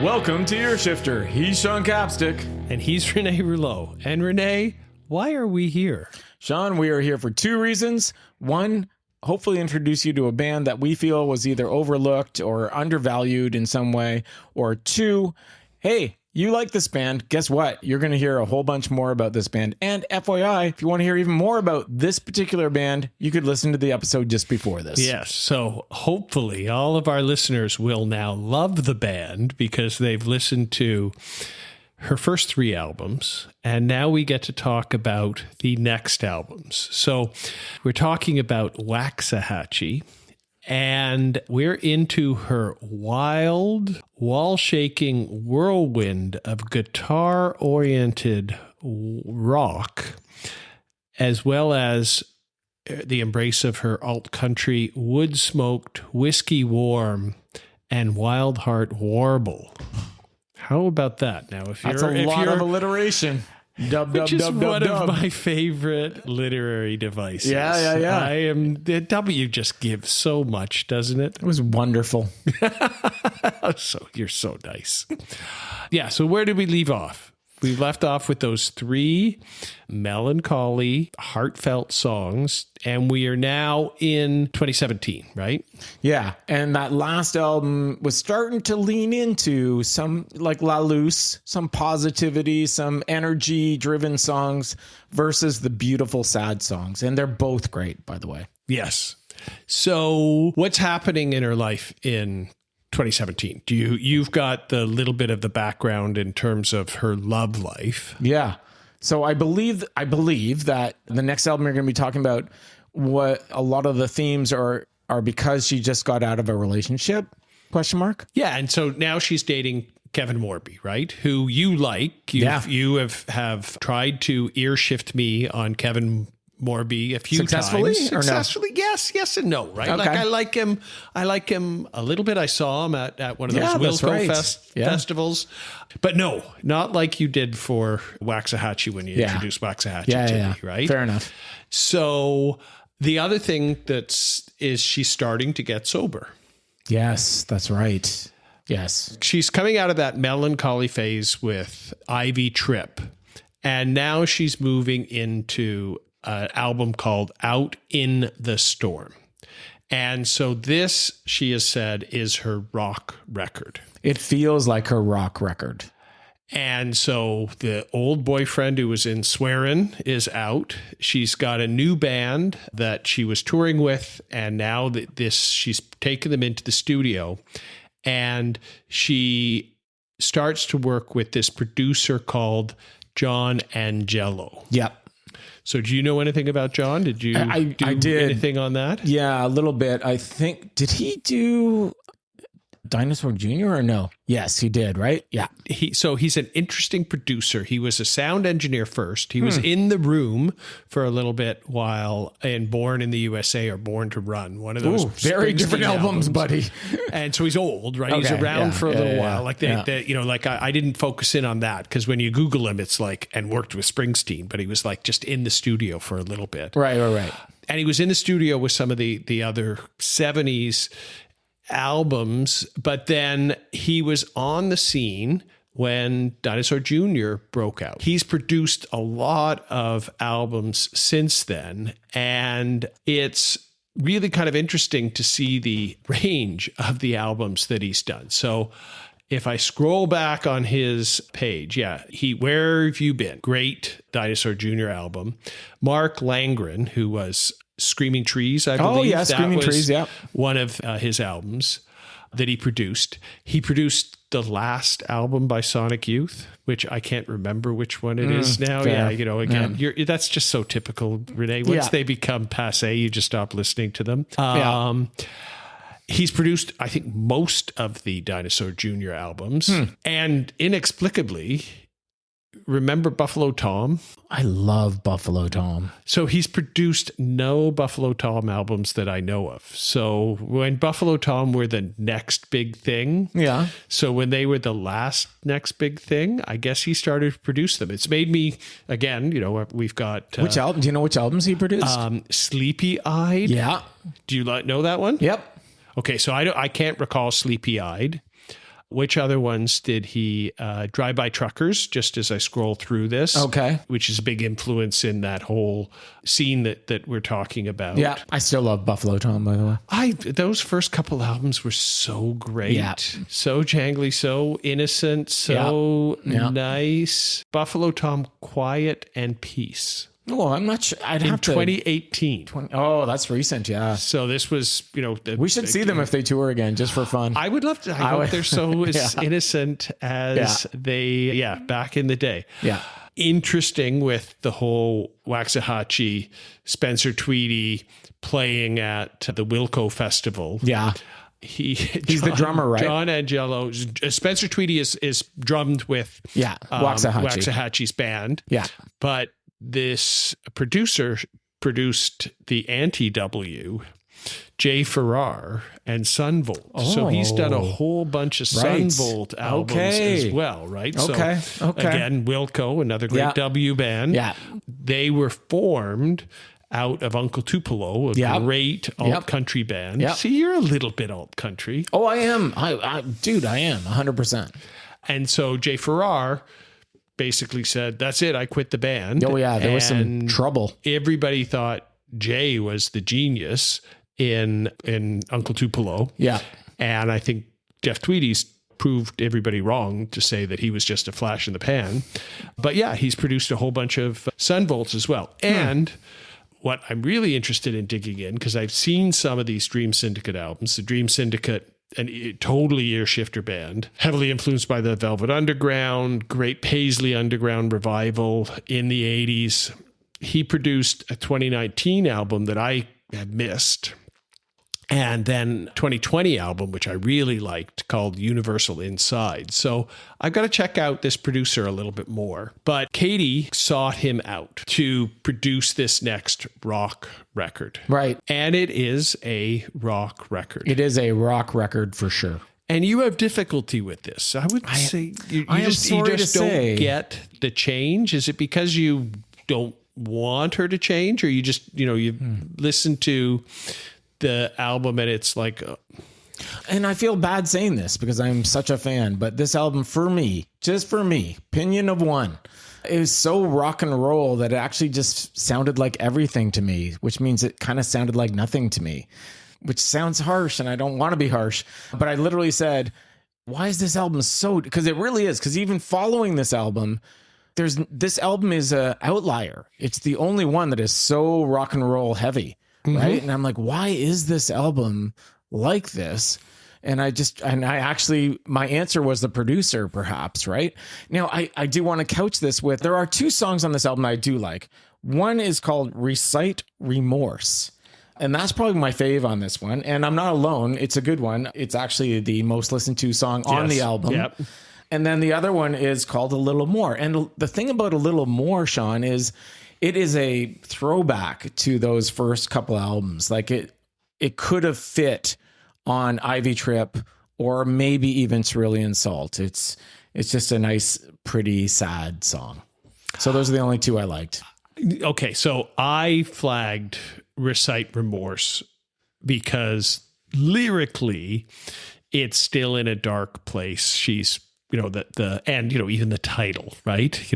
Welcome to Ear Shifter. He's Sean Capstick. And he's Rene Rouleau. And Rene, why are we here? Sean, we are here for two reasons. One, hopefully introduce you to a band that we feel was either overlooked or undervalued in some way. Or two, hey, you like this band. Guess what? You're going to hear a whole bunch more about this band. And FYI, if you want to hear even more about this particular band, you could listen to the episode just before this. Yes. So hopefully all of our listeners will now love the band because they've listened to her first three albums. And now we get to talk about the next albums. So we're talking about Waxahatchee. And we're into her wild, wall-shaking whirlwind of guitar-oriented rock, as well as the embrace of her alt-country, wood-smoked, whiskey-warm, and wild heart warble. How about that? Now, That's a lot of alliteration. Which is one of my favorite literary devices. Yeah. The W just gives so much, doesn't it? It was wonderful. So you're so nice. Yeah. So where did we leave off? We left off with those three melancholy, heartfelt songs, and we are now in 2017, right? Yeah, and that last album was starting to lean into some, like La Luz, some positivity, some energy-driven songs versus the beautiful, sad songs, and they're both great, by the way. Yes. So what's happening in her life in 2017? You've got the little bit of the background in terms of her love life. Yeah. So I believe that the next album you're going to be talking about, what a lot of the themes are because she just got out of a relationship? ? Yeah, and so now she's dating Kevin Morby, right? Who you like. You have tried to ear shift me on Kevin Morby a few Successfully times. Or Successfully, no? Yes and no, right? Okay. Like I like him a little bit. I saw him at one of those Wilco festivals. But no, not like you did for Waxahatchee when you introduced Waxahatchee to me, right? Fair enough. So the other thing is she's starting to get sober. Yes, that's right. Yes. She's coming out of that melancholy phase with Ivy Trip. And now she's moving into an album called Out in the Storm. And so this, she has said, is her rock record. It feels like her rock record. And so the old boyfriend who was in Swearin' is out. She's got a new band that she was touring with. And now she's taken them into the studio. And she starts to work with this producer called John Angelo. Yep. So do you know anything about John? Did you do anything on that? Yeah, a little bit. I think, did he do Dinosaur Jr. or no? Yes, he did, right? Yeah. So he's an interesting producer. He was a sound engineer first. He was in the room for a little bit while in Born in the USA or Born to Run, one of those very different albums, buddy. And so he's old, right? Okay, he's around for a little while. Like I didn't focus in on that because when you Google him, it's like, and worked with Springsteen, but he was like just in the studio for a little bit. Right. And he was in the studio with some of the other 70s albums, but then he was on the scene when Dinosaur Jr. broke out. He's produced a lot of albums since then, and it's really kind of interesting to see the range of the albums that he's done. So if I scroll back on his page, Where Have You Been? Great Dinosaur Jr. album. Mark Langren, who was Screaming Trees, I believe. Oh, yeah, Screaming Trees, yeah. One of his albums that he produced. He produced the last album by Sonic Youth, which I can't remember which one it is now. Fair. Yeah, that's just so typical, Rene. Once they become passé, you just stop listening to them. He's produced, I think, most of the Dinosaur Jr. albums. And inexplicably, remember Buffalo Tom? I love Buffalo Tom. So he's produced no Buffalo Tom albums that I know of. So when Buffalo Tom were the next big thing. Yeah. So when they were the last next big thing, I guess he started to produce them. It's made me, again, we've got... which album? Do you know which albums he produced? Sleepy Eyed. Yeah. Do you know that one? Yep. Okay, so I can't recall Sleepy Eyed. Which other ones did he? Drive-By Truckers, just as I scroll through this. Okay. Which is a big influence in that whole scene that we're talking about. Yeah. I still love Buffalo Tom, by the way. Those first couple albums were so great. Yeah. So jangly, so innocent, so nice. Buffalo Tom, Quiet and Peace. Well, I'm not sure. I'd have to. 2018. Oh, that's recent. Yeah. So this was, We should see them if they tour again, just for fun. I would love to. I hope they're so as innocent as they, back in the day. Yeah. Interesting with the whole Waxahatchee, Spencer Tweedy playing at the Wilco Festival. Yeah. He's the drummer, right? John Angelo. Spencer Tweedy is drummed with Waxahatchee's band. Yeah. But this producer produced the Anti-W, Jay Farrar, and Sunvolt. So he's done a whole bunch of Sunvolt albums as well, right? Okay. So again, Wilco, another great W band. Yeah. They were formed out of Uncle Tupelo, a great alt country band. Yep. See, you're a little bit alt country. Oh, I am. I am 100%. And so Jay Farrar basically said, that's it, I quit the band. Oh, yeah, there was some trouble. Everybody thought Jay was the genius in Uncle Tupelo. Yeah. And I think Jeff Tweedy's proved everybody wrong to say that he was just a flash in the pan. But yeah, he's produced a whole bunch of Sunvolts as well. And what I'm really interested in digging in, because I've seen some of these Dream Syndicate albums, the Dream Syndicate, and totally ear shifter band, heavily influenced by the Velvet Underground, great Paisley Underground revival in the 80s. He produced a 2019 album that I had missed. And then 2020 album, which I really liked, called Universal Inside. So I've got to check out this producer a little bit more. But Katie sought him out to produce this next rock record. Right. And it is a rock record. It is a rock record for sure. And you have difficulty with this. I would say you just don't get the change. Is it because you don't want her to change, or you just, you listen to the album and it's like, and I feel bad saying this because I'm such a fan, but this album just for me, opinion of one, it was so rock and roll that it actually just sounded like everything to me, which means it kind of sounded like nothing to me, which sounds harsh, and I don't want to be harsh, but I literally said, why is this album so, because it really is, because even following this album, this album is a outlier. It's the only one that is so rock and roll heavy. Right. And I'm like, why is this album like this? And my answer was the producer, perhaps. Right now, I do want to couch this with, there are two songs on this album I do like. One is called Recite Remorse. And that's probably my fave on this one. And I'm not alone. It's a good one. It's actually the most listened to song on the album. Yep. And then the other one is called A Little More. And the thing about A Little More, Sean, is it is a throwback to those first couple albums. Like it could have fit on Ivy Trip or maybe even Cerulean Salt. It's just a nice, pretty, sad song. So those are the only two I liked. Okay, so I flagged Recite Remorse because lyrically it's still in a dark place. She's, even the title, right?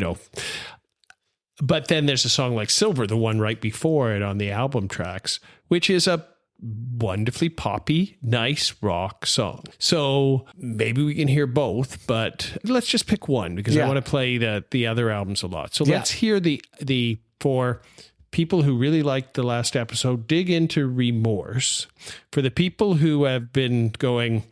But then there's a song like Silver, the one right before it on the album tracks, which is a wonderfully poppy, nice rock song. So maybe we can hear both, but let's just pick one because I want to play the other albums a lot. So let's hear the for people who really liked the last episode, dig into Remorse. For the people who have been going,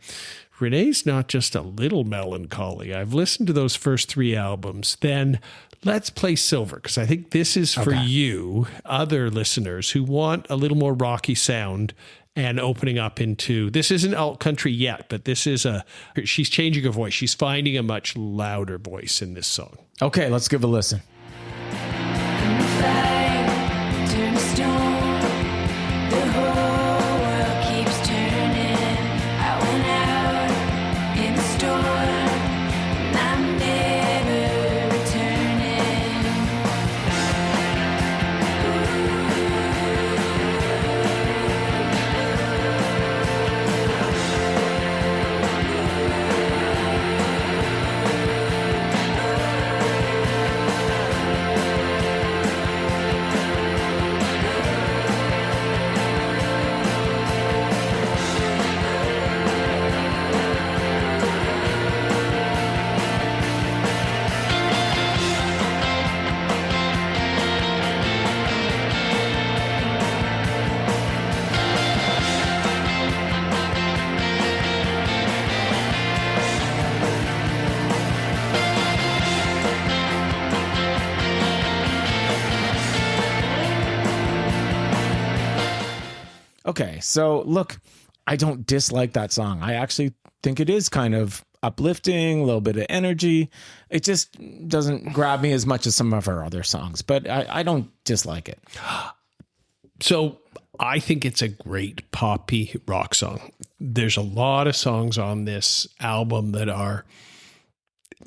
Rene's not just a little melancholy, I've listened to those first three albums, then let's play Silver, because I think this is for you, other listeners who want a little more rocky sound and opening up into, this isn't alt country yet, but this is she's changing her voice. She's finding a much louder voice in this song. Okay, let's give a listen. Okay, so look, I don't dislike that song. I actually think it is kind of uplifting, a little bit of energy. It just doesn't grab me as much as some of her other songs, but I don't dislike it. So I think it's a great poppy rock song. There's a lot of songs on this album that are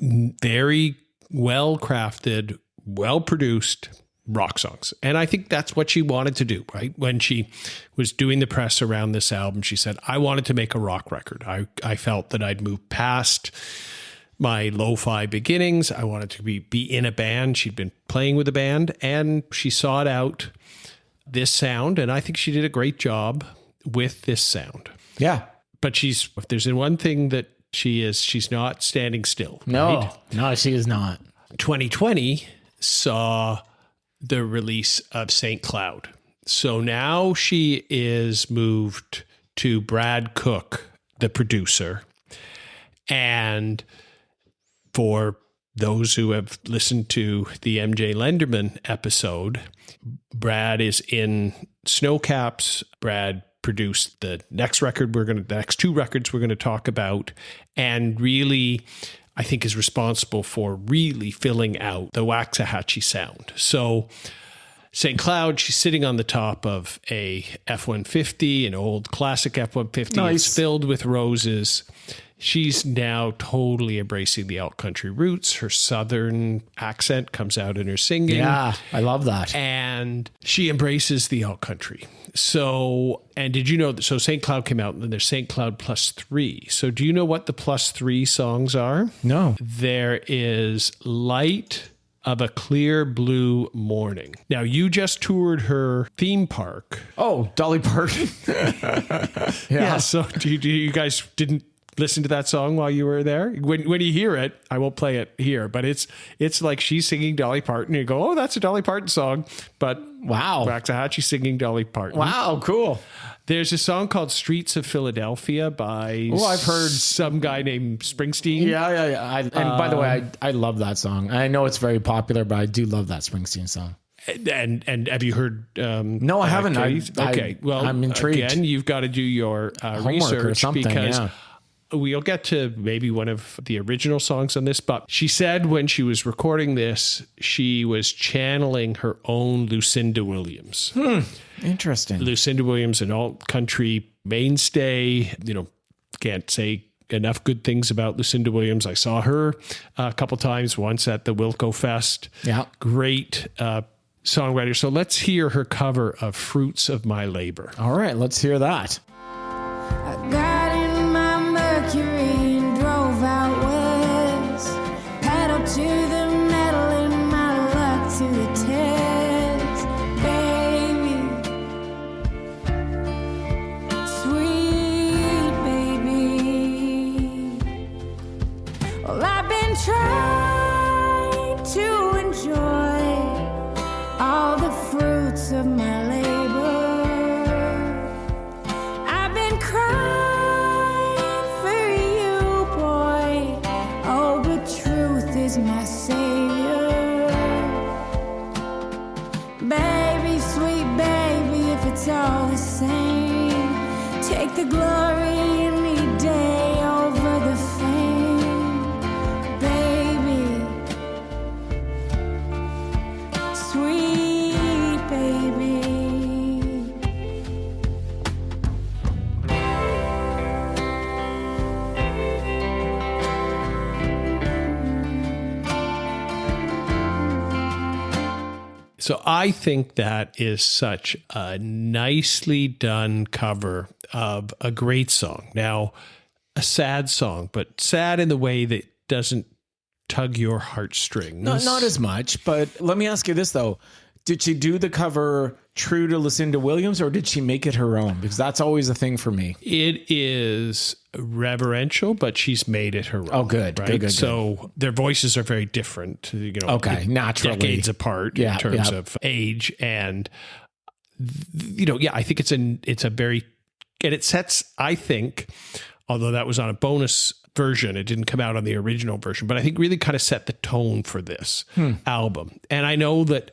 very well crafted, well produced rock songs. And I think that's what she wanted to do, right? When she was doing the press around this album, she said, I wanted to make a rock record. I felt that I'd moved past my lo-fi beginnings. I wanted to be in a band. She'd been playing with a band, and she sought out this sound. And I think she did a great job with this sound. Yeah. But if there's one thing that she's not standing still. No, right? no, she is not. 2020 saw the release of St. Cloud. So now she is moved to Brad Cook, the producer. And for those who have listened to the MJ Lenderman episode, Brad is in Snocaps. Brad produced the next two records we're going to talk about, and really, I think, is responsible for really filling out the Waxahatchee sound. So St. Cloud, she's sitting on the top of a F-150, an old classic F-150. Nice. It's filled with roses. She's now totally embracing the elk country roots. Her southern accent comes out in her singing. Yeah, I love that. And she embraces the elk country. So, and did you know that? So St. Cloud came out, and then there's St. Cloud +3. So do you know what the +3 songs are? No. There is Light of a Clear Blue Morning. Now, you just toured her theme park. Oh, Dolly Parton. Yeah. So do you guys didn't listen to that song while you were there? When you hear it, I won't play it here, but it's like she's singing Dolly Parton. You go, oh, that's a Dolly Parton song. But wow, Waxahatchee singing Dolly Parton. Wow, cool. There's a song called Streets of Philadelphia by I've heard some guy named Springsteen. Yeah. And by the way, I love that song. I know it's very popular, but I do love that Springsteen song. And have you heard? No, I haven't. Well, I'm intrigued. Again, you've got to do your research or something, because yeah. We'll get to maybe one of the original songs on this, but she said when she was recording this, she was channeling her own Lucinda Williams. Interesting. Lucinda Williams, an alt country mainstay. Can't say enough good things about Lucinda Williams. I saw her a couple times, once at the Wilco Fest. Yeah. Great songwriter. So let's hear her cover of Fruits of My Labor. All right, let's hear that. I got in my Mercury and drove out west. Pedal to the metal and my luck to the test. Baby, sweet baby. Well, I've been trying to enjoy all the fruits of my labor. I've been crying for you, boy. Oh, but truth is my savior. Baby, sweet baby, if it's all the same, take the glory any day over the fame. Baby, sweet baby. So I think that is such a nicely done cover of a great song. Now, a sad song, but sad in the way that doesn't tug your heartstrings. No, not as much, but let me ask you this, though. Did she do the cover true to Lucinda Williams, or did she make it her own? Because that's always a thing for me. It is reverential, but she's made it her own. Oh, good. Right? Good. So their voices are very different, Okay, naturally. decades apart in terms of age. And, I think it's a very, and it sets, I think, although that was on a bonus version, it didn't come out on the original version, but I think really kind of set the tone for this album. And I know that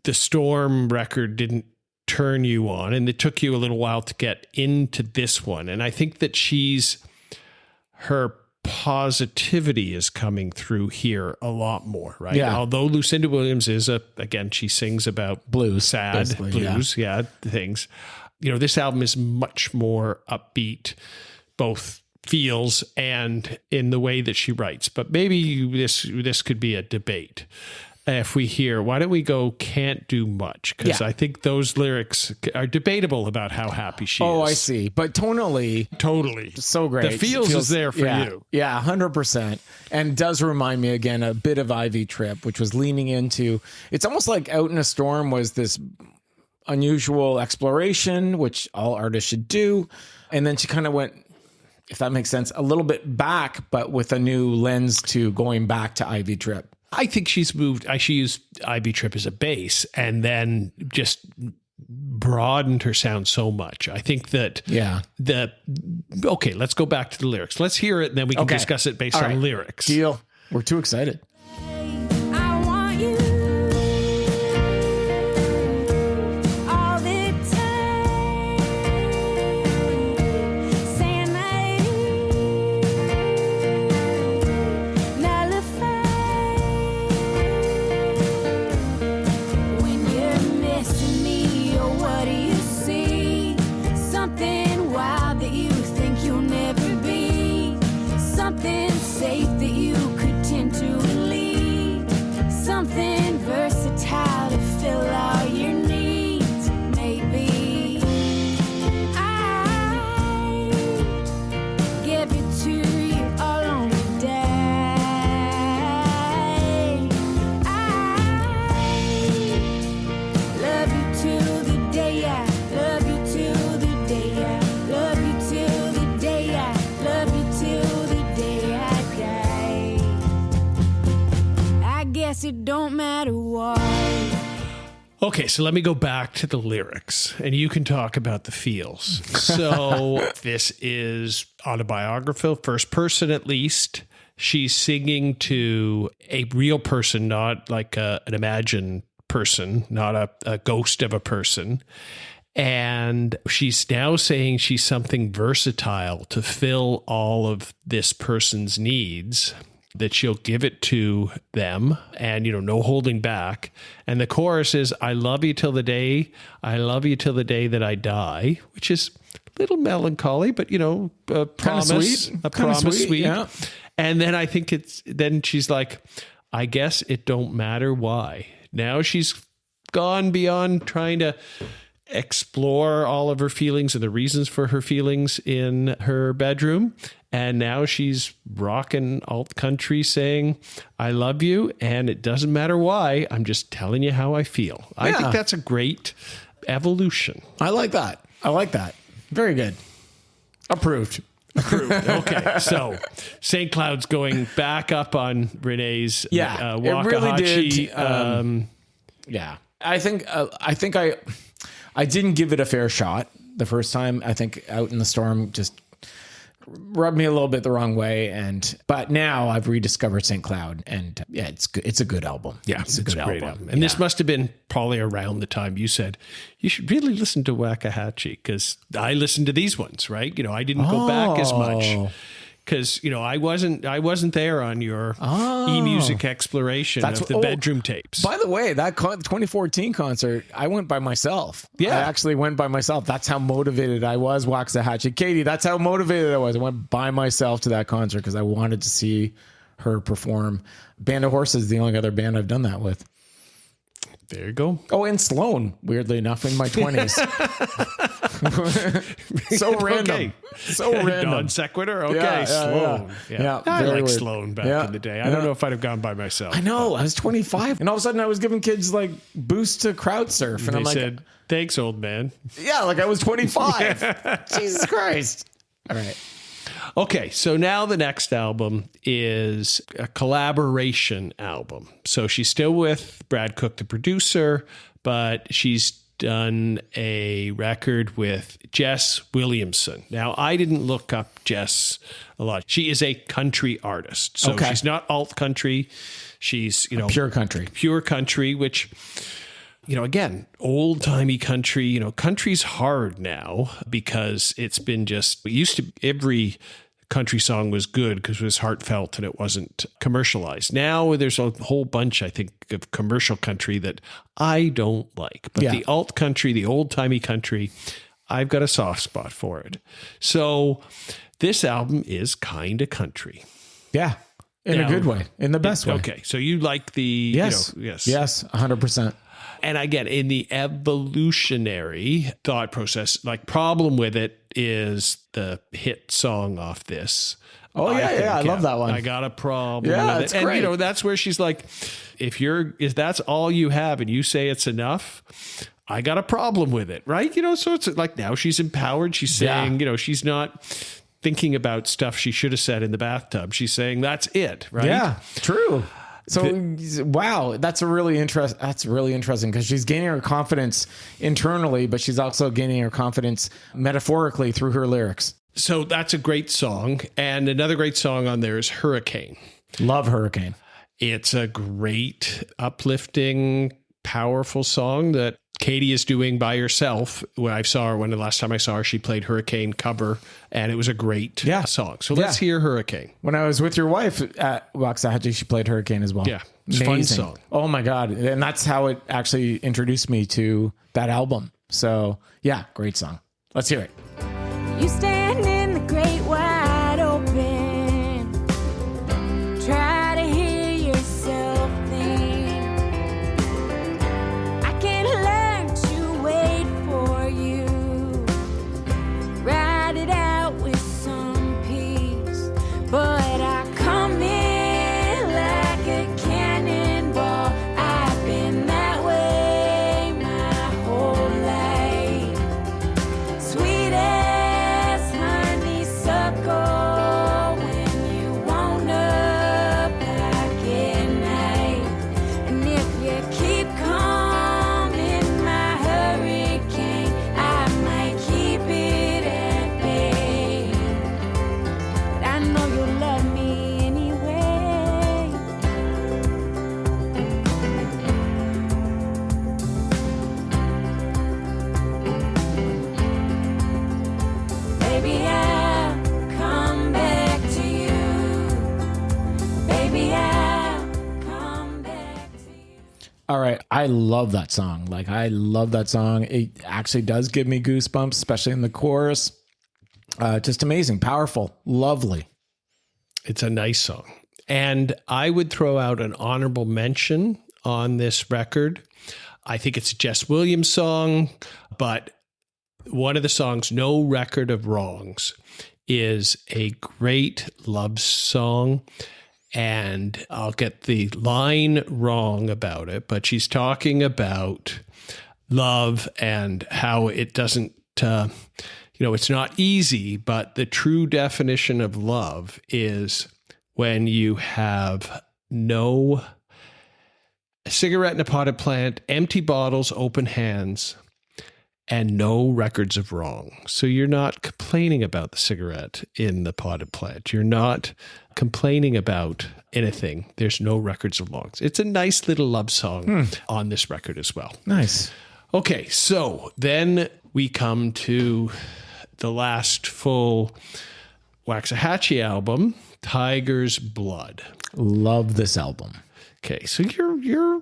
the Storm record didn't turn you on, and it took you a little while to get into this one. And I think that her positivity is coming through here a lot more, right? Yeah. Although Lucinda Williams is again, she sings about Blues, sad blues, things. This album is much more upbeat, both feels and in the way that she writes. But maybe this could be a debate. If we hear, why don't we go Can't Do Much? Because I think those lyrics are debatable about how happy she is. Oh, I see. But tonally, totally. so great. The feels is there for you. Yeah, 100%. And does remind me again a bit of Ivy Trip, which was leaning into, it's almost like Out in a Storm was this unusual exploration, which all artists should do. And then she kind of went, if that makes sense, a little bit back, but with a new lens to going back to Ivy Trip. I think she's moved. She used Ivy Trip as a base and then just broadened her sound so much. I think that, okay, let's go back to the lyrics. Let's hear it and then we can discuss it based on lyrics. Deal. We're too excited. I want you all the time, saying that nullify when you're missing me. Or what do you see? Something wild that you think you'll never be, something safe that you could tend to lead, something versatile to fill all your needs. Maybe I give it to you all on the day. I love you till the day I love you till the day I love you till the day I love you till the day I die. I guess it don't matter what. Okay, so let me go back to the lyrics and you can talk about the feels. So this is autobiographical, first person at least. She's singing to a real person, not like an imagined person, not a ghost of a person. And she's now saying she's something versatile to fill all of this person's needs, that she'll give it to them and, no holding back. And the chorus is, I love you till the day that I die, which is a little melancholy, but, a promise, sweet. a promise sweet. Yeah. And then I think then she's like, I guess it don't matter why. Now she's gone beyond trying to explore all of her feelings and the reasons for her feelings in her bedroom. And now she's rocking alt country saying, I love you. And it doesn't matter why. I'm just telling you how I feel. I think that's a great evolution. I like that. Very good. Approved. Okay. So St. Cloud's going back up on Renee's Waxahatchee. It really did. I think I didn't give it a fair shot the first time. I think Out in the Storm just rubbed me a little bit the wrong way, but now I've rediscovered St. Cloud, and it's good. It's a good album. Yeah, it's a good great album. And this must have been probably around the time you said you should really listen to Waxahatchee, because I listened to these ones, right? I didn't go back as much. Because I wasn't there on your e-music exploration of the bedroom tapes. By the way, that 2014 concert, I went by myself. Yeah, I actually went by myself. That's how motivated I was. Waxahatchee, Katie. That's how motivated I was. I went by myself to that concert because I wanted to see her perform. Band of Horses is the only other band I've done that with. There you go. Oh, and Sloan, weirdly enough, in my 20s. So random. Okay. So random. Non sequitur. Okay, Sloan. Yeah. I like weird. Sloan back in the day. I don't know if I'd have gone by myself. I know. I was 25, and all of a sudden I was giving kids like boosts to crowd surf, and They I'm like, said, thanks, old man. yeah, like I was 25. Jesus Christ. All right. Okay, so now the next album is a collaboration album. So she's still with Brad Cook, the producer, but she's done a record with Jess Williamson. Now, I didn't look up Jess a lot. She is a country artist. So she's not alt country. She's, pure country. Pure country, which again, old timey country. Country's hard now because it's been it used to, every country song was good because it was heartfelt and it wasn't commercialized. Now there's a whole bunch, I think, of commercial country that I don't like. But the alt country, the old timey country, I've got a soft spot for it. So this album is kind of country. Yeah. In a good way, in the best way. Okay. So you like the, yes, 100%. And again, in the evolutionary thought process, like problem with it is the hit song off this. Oh, I love that one. I got a problem with it. It's great. And, that's where she's like, if that's all you have and you say it's enough, I got a problem with it, right? So it's like now she's empowered. She's saying, she's not thinking about stuff she should have said in the bathtub. She's saying that's it, right? Yeah, true. So, wow, that's really interesting because she's gaining her confidence internally, but she's also gaining her confidence metaphorically through her lyrics. So that's a great song. And another great song on there is Hurricane. Love Hurricane. It's a great, uplifting, powerful song that Katie is doing by herself. When the last time I saw her, she played Hurricane cover, and it was a great song. So let's hear Hurricane. When I was with your wife at Waxahatchee, she played Hurricane as well. Yeah, it's a fun song. Oh my God. And that's how it actually introduced me to that album. So yeah, great song. Let's hear it. You stand in the great wide open, try to hear yourself think. I can learn to wait for you, ride it out with some peace, but I come in like a cannonball. I've been that way my whole life. Sweet as honeysuckle when you wound up back at night. And if you keep coming, my hurricane, I might keep it at bay. But I know you'll love me anyway. Baby, I'll come back to you. Baby, I'll come back to you. All right. I love that song. I love that song. It actually does give me goosebumps, especially in the chorus. Just amazing, powerful, lovely. It's a nice song. And I would throw out an honorable mention on this record. I think it's a Jess Williams song, but one of the songs, No Record of Wrongs, is a great love song. And I'll get the line wrong about it, but she's talking about love and how it doesn't, it's not easy, but the true definition of love is when you have no cigarette in a potted plant, empty bottles, open hands, and no records of wrong. So you're not complaining about the cigarette in the potted plant. You're not complaining about anything. There's no records of wrongs. It's a nice little love song on this record as well. Nice. Okay, so then we come to the last full Waxahatchee album, Tiger's Blood. Love this album. Okay, so you're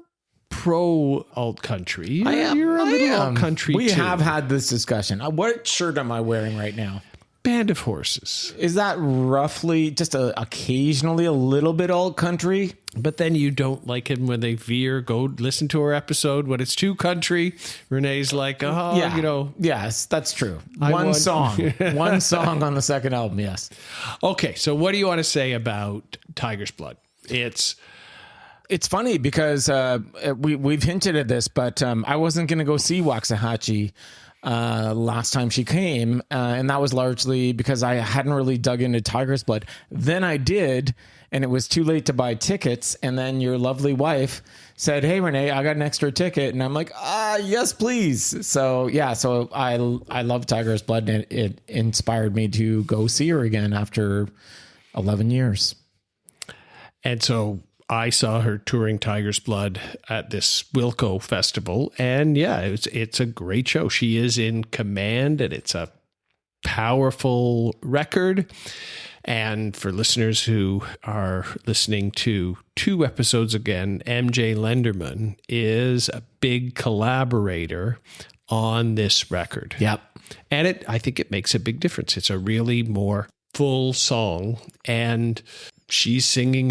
pro alt country. I am. You're a little alt country. We too. have had this discussion. What shirt am I wearing right now? Band of Horses. Is that roughly just occasionally a little bit alt country? But then you don't like it when they veer. Go listen to our episode when it's too country. Renee's like, Yes, that's true. One One song on the second album. Yes. Okay, so what do you want to say about Tiger's Blood? It's funny because we've hinted at this, but I wasn't going to go see Waxahatchee last time she came, and that was largely because I hadn't really dug into Tiger's Blood. Then I did, and it was too late to buy tickets. And then your lovely wife said, "Hey, Renee, I got an extra ticket," and I'm like, yes, please. So yeah, so I love Tiger's Blood, and it inspired me to go see her again after 11 years. And so I saw her touring Tiger's Blood at this Wilco festival, and yeah, it's a great show. She is in command, and it's a powerful record. And for listeners who are listening to 2 episodes again, MJ Lenderman is a big collaborator on this record. Yep. And I think it makes a big difference. It's a really more full song, and she's taking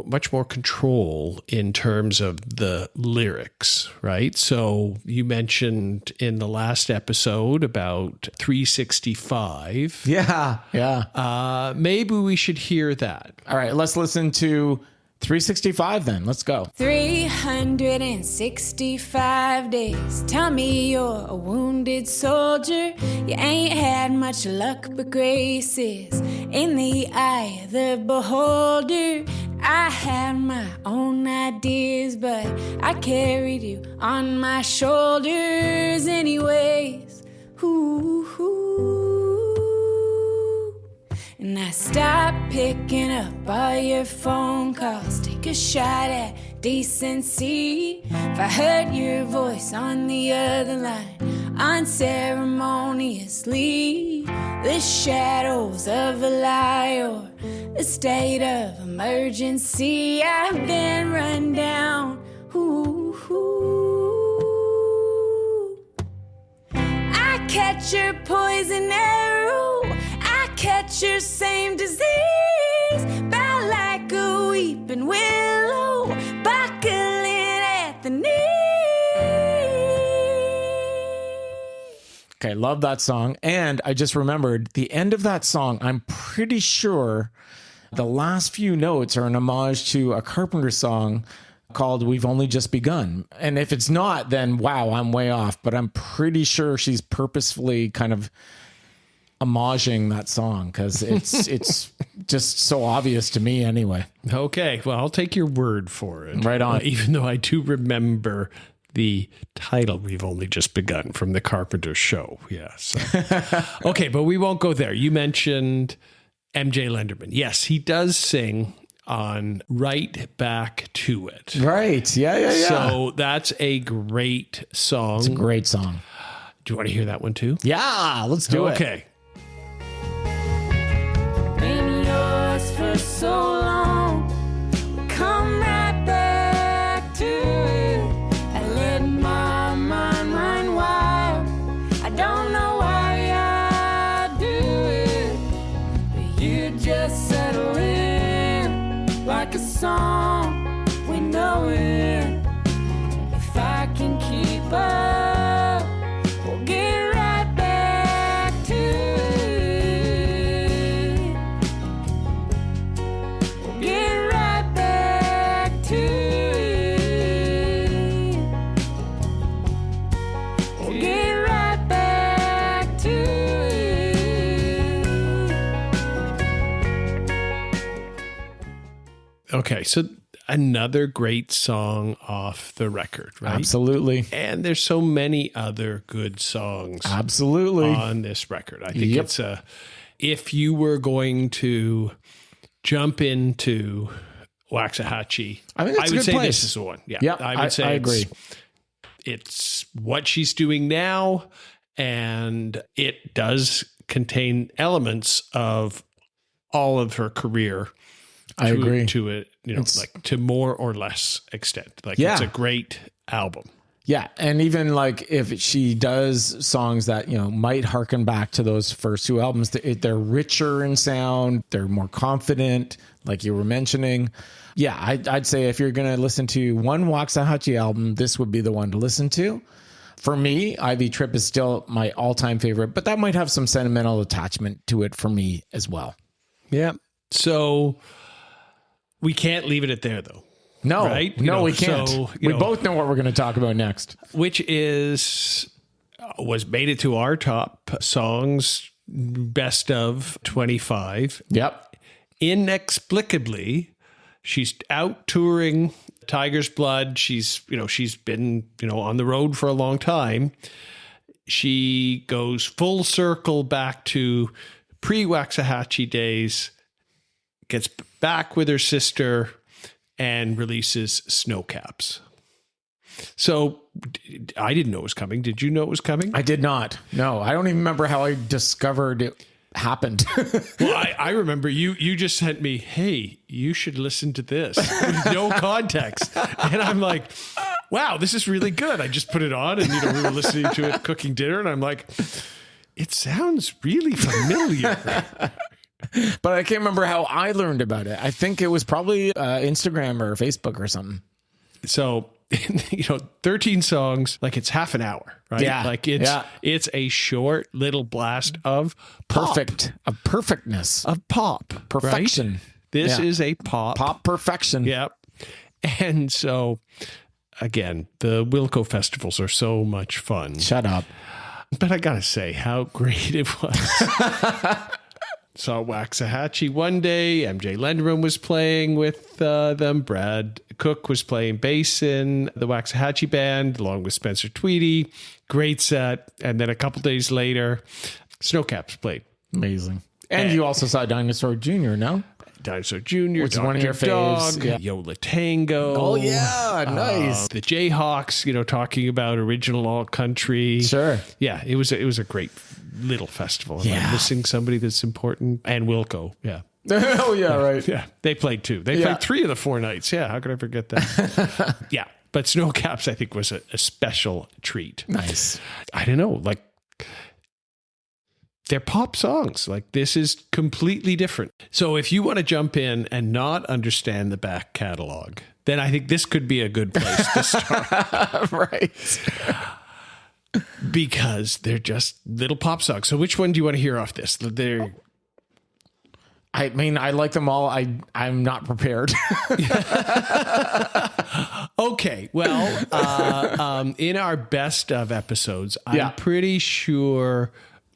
much more control in terms of the lyrics, right? So you mentioned in the last episode about 365. Yeah. Maybe we should hear that. All right, let's listen to 365 then. Let's go. 365 days. Tell me you're a wounded soldier. You ain't had much luck, but grace is in the eye of the beholder. I had my own ideas, but I carried you on my shoulders anyways. Ooh, ooh. And I stopped picking up all your phone calls. Take a shot at decency. If I heard your voice on the other line unceremoniously, the shadows of a lie or a state of emergency, I've been run down. Ooh, ooh. I catch your poison arrow, I catch your same disease, bound like a weeping willow, buckling at the knee. Okay, love that song. And I just remembered the end of that song, I'm pretty sure the last few notes are an homage to a Carpenter song called We've Only Just Begun. And if it's not, then wow, I'm way off. But I'm pretty sure she's purposefully kind of homaging that song because it's just so obvious to me anyway. Okay, well, I'll take your word for it. Right on. Even though I do remember the title, We've Only Just Begun, from the Carpenter show. Yes. Okay, but we won't go there. You mentioned MJ Lenderman. Yes, he does sing on Right Back to It. Right. Yeah. So that's a great song. It's a great song. Do you want to hear that one too? Yeah, let's do it. Okay. Been yours for so long, we come right back to it. I let my mind run wild. I don't know why I do it, but you just settle in like a song we know it. If I can keep up, we'll get right back to it. We'll get right back to it. We'll get right back to it. Okay, so another great song off the record, right? Absolutely. And there's so many other good songs Absolutely. on this record. I think it's if you were going to jump into Waxahatchee, I think that's a would good say place. this is the one. Yeah, Yep, I would say I agree. It's what she's doing now, and it does contain elements of all of her career. I agree. To it, like to more or less extent. Like it's a great album. Yeah. And even like if she does songs that, might harken back to those first 2 albums, they're richer in sound. They're more confident, like you were mentioning. Yeah. I'd say if you're going to listen to one Waxahatchee album, this would be the one to listen to. For me, Ivy Trip is still my all-time favorite, but that might have some sentimental attachment to it for me as well. Yeah. So we can't leave it at there, though. No, right? No, we can't. So, we both know what we're going to talk about next. Which was made it to our top songs, best of 25. Yep. Inexplicably, she's out touring Tiger's Blood. She's been, on the road for a long time. She goes full circle back to pre-Waxahatchee days, gets back with her sister, and releases Snocaps. So I didn't know it was coming. Did you know it was coming? I did not. No, I don't even remember how I discovered it happened. Well, I remember you just sent me, hey, you should listen to this with no context. And I'm like, wow, this is really good. I just put it on and, we were listening to it cooking dinner. And I'm like, it sounds really familiar. But I can't remember how I learned about it. I think it was probably Instagram or Facebook or something. So, 13 songs, like it's half an hour, right? Yeah. Like it's a short little blast of Perfect. pop, Of perfectness. of pop. Perfection. Right? This is a pop. Pop perfection. Yep. And so, again, the Wilco festivals are so much fun. Shut up. But I gotta say, how great it was. Saw Waxahatchee one day. MJ Lenderman was playing with them. Brad Cook was playing bass in the Waxahatchee band, along with Spencer Tweedy. Great set. And then a couple days later, Snocaps played. Amazing. And you also saw Dinosaur Jr., no? Dinosaur Jr., Which is one of your faves. Dog, Yeah. Yola Tango. Oh, yeah. Nice. The Jayhawks, talking about original alt country. Sure. Yeah, it was a great little festival. Am I missing somebody that's important? And Wilco. Yeah. Oh, yeah, right. Yeah. They played too. They played 3 of the 4 nights. Yeah. How could I forget that? Yeah. But Snocaps, I think, was a special treat. Nice. I don't know. Like, they're pop songs. Like, this is completely different. So if you want to jump in and not understand the back catalog, then I think this could be a good place to start. Right. Because they're just little pop songs. So which one do you want to hear off this? I mean, I like them all. I'm not prepared. Okay. Well, in our best of episodes, I'm pretty sure...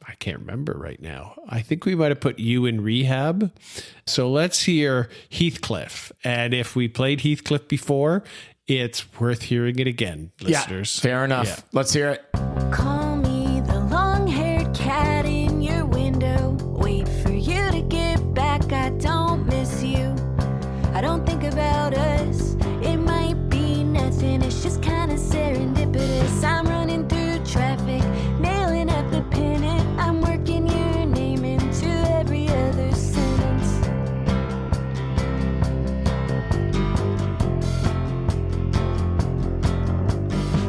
I can't remember right now. I think we might have put you in rehab. So let's hear Heathcliff. And if we played Heathcliff before, it's worth hearing it again, listeners. Yeah, fair enough. Yeah. Let's hear it. Call me the long-haired cat in your window. Wait for you to get back. I don't miss you. I don't think about us. It might be nothing. It's just kind of serendipitous. I'm running through traffic, nailing up the pennant. I'm working your name into every other sentence.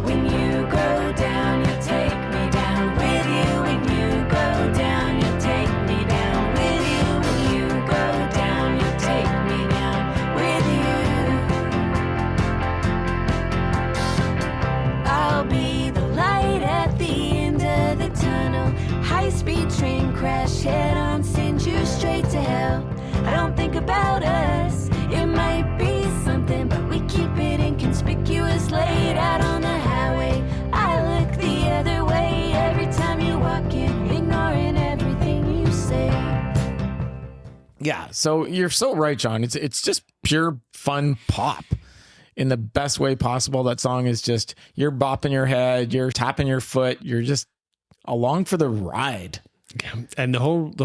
When you go down, you take me down with you. When you go down, you take me down with you. When you go down, you take me down with you. I'll be the light at the end of the tunnel. High-speed train crash, head-on, send you straight to hell. I don't think about us. It might be something, but we keep it inconspicuous. Laid out on the highway, I look the other way every time you walk in, ignoring everything you say. Yeah, so you're so right, John. It's just pure fun pop in the best way possible. That song is just, you're bopping your head, you're tapping your foot, you're just along for the ride. And the whole the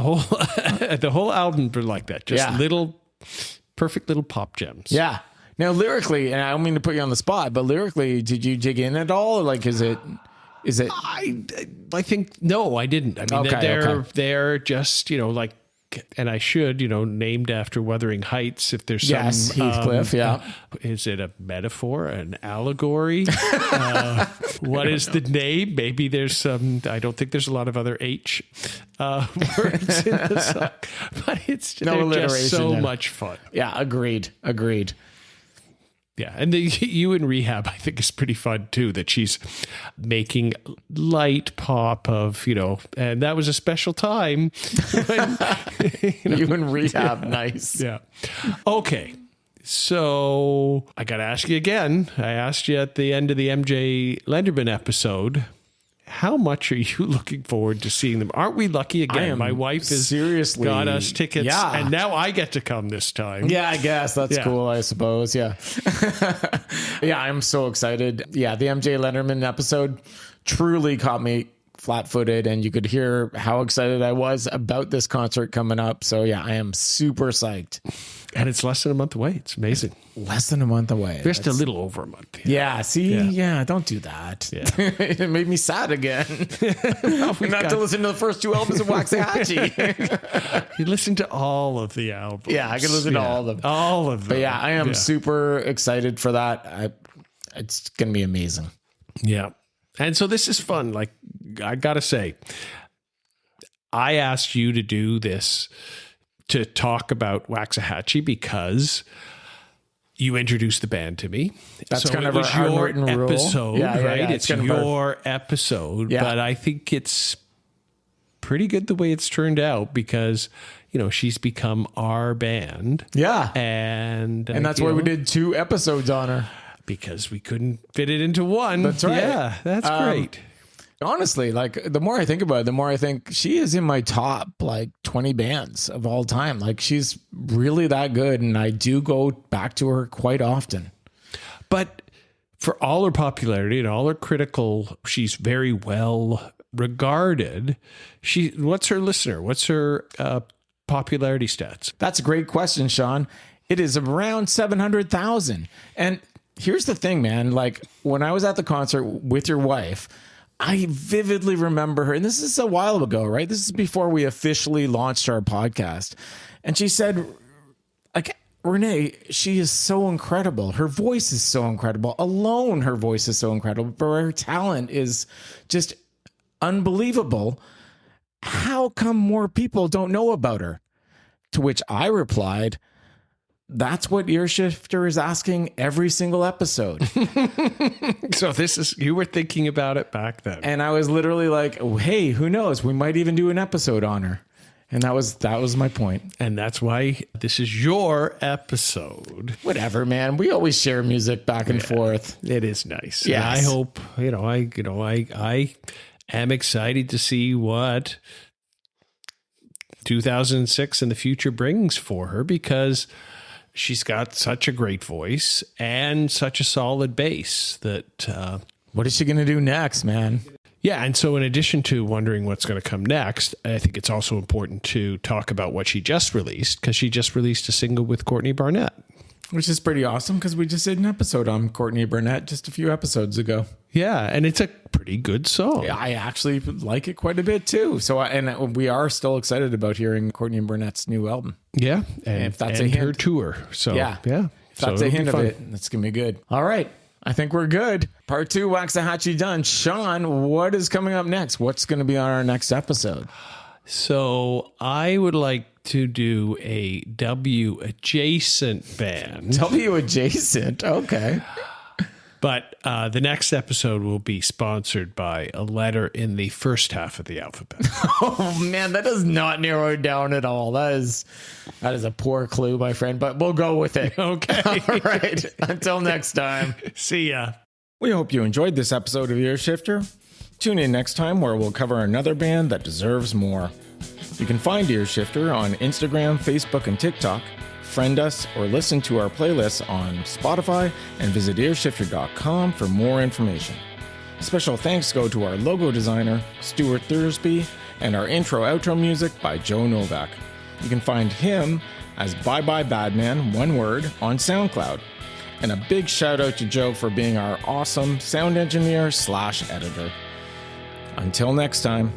whole album are like that. Just little perfect little pop gems. Yeah. Now lyrically, and I don't mean to put you on the spot, but lyrically, did you dig in at all? Like, is it? I think no, I didn't. I mean, they're just like, and I should named after Wuthering Heights. If there's some Heathcliff, is it a metaphor, an allegory? What is the name? Maybe there's some. I don't think there's a lot of other H words in the song, but it's no just so much fun. Yeah, agreed. Yeah, and you in rehab, I think, is pretty fun too. That she's making light pop of, and that was a special time. When, you in rehab, nice. Yeah. Okay, so I got to ask you again. I asked you at the end of the MJ Lenderman episode. How much are you looking forward to seeing them? Aren't we lucky again? My wife has seriously got us tickets, and now I get to come this time. Yeah, I guess that's cool, I suppose. Yeah. Yeah, I'm so excited. Yeah, the MJ Lenderman episode truly caught me flat-footed, and you could hear how excited I was about this concert coming up. So yeah, I am super psyched. And it's less than a month away. It's amazing. Less than a month away. Just a little over a month. Yeah, see? Yeah, don't do that. Yeah. It made me sad again. Not to listen to the first 2 albums of Waxahatchee. You listen to all of the albums. Yeah, I can listen to all of them. All of them. But yeah, I am super excited for that. It's going to be amazing. Yeah. And so this is fun. Like, I got to say, I asked you to do this, to talk about Waxahatchee, because you introduced the band to me. That's so kind of was our your unwritten rule. episode, right? Yeah, it's your episode, but I think it's pretty good the way it's turned out, because, you know, she's become our band. Yeah. And that's why we did 2 episodes on her. Because we couldn't fit it into one. That's right. Yeah, that's great. Honestly, like, the more I think about it, the more I think she is in my top, like, 20 bands of all time. Like, she's really that good, and I do go back to her quite often. But for all her popularity and all her critical, she's very well regarded. What's her listener? What's her popularity stats? That's a great question, Sean. It is around 700,000. And here's the thing, man. Like, when I was at the concert with your wife, I vividly remember her, and this is a while ago, right? This is before we officially launched our podcast. And she said, like, Rene, she is so incredible. Her voice is so incredible. Alone, her voice is so incredible, but her talent is just unbelievable. How come more people don't know about her? To which I replied, that's what Earshifter is asking every single episode. So you were thinking about it back then. And I was literally like, hey, who knows? We might even do an episode on her. And that was my point. And that's why this is your episode. Whatever, man. We always share music back and forth. It is nice. Yeah. I hope, I am excited to see what 2006 and the future brings for her, because she's got such a great voice and such a solid bass that... what is she going to do next, man? Yeah, and so in addition to wondering what's going to come next, I think it's also important to talk about what she just released, because she just released a single with Courtney Barnett. Which is pretty awesome, because we just did an episode on Courtney Barnett just a few episodes ago. Yeah, and it's a pretty good song. Yeah, I actually like it quite a bit too. So, and we are still excited about hearing Courtney Barnett's new album. Yeah, and if that's and a hint, her tour. So yeah. If that's a hint of it, that's gonna be good. All right, I think we're good. Part 2, Waxahatchee done. Sean, what is coming up next? What's going to be on our next episode? So I would like to do a W adjacent band. W adjacent, okay. But the next episode will be sponsored by a letter in the first half of the alphabet. Oh man, that does not narrow it down at all. That is a poor clue, my friend, but we'll go with it. Okay. All right. Until next time. See ya. We hope you enjoyed this episode of Earshifter. Tune in next time, where we'll cover another band that deserves more. You can find Earshifter on Instagram, Facebook, and TikTok. Friend us or listen to our playlists on Spotify, and visit earshifter.com for more information. Special thanks go to our logo designer, Stuart Thursby, and our intro-outro music by Joe Novak. You can find him as Bye Bye Badman, one word, on SoundCloud. And a big shout out to Joe for being our awesome sound engineer / editor. Until next time.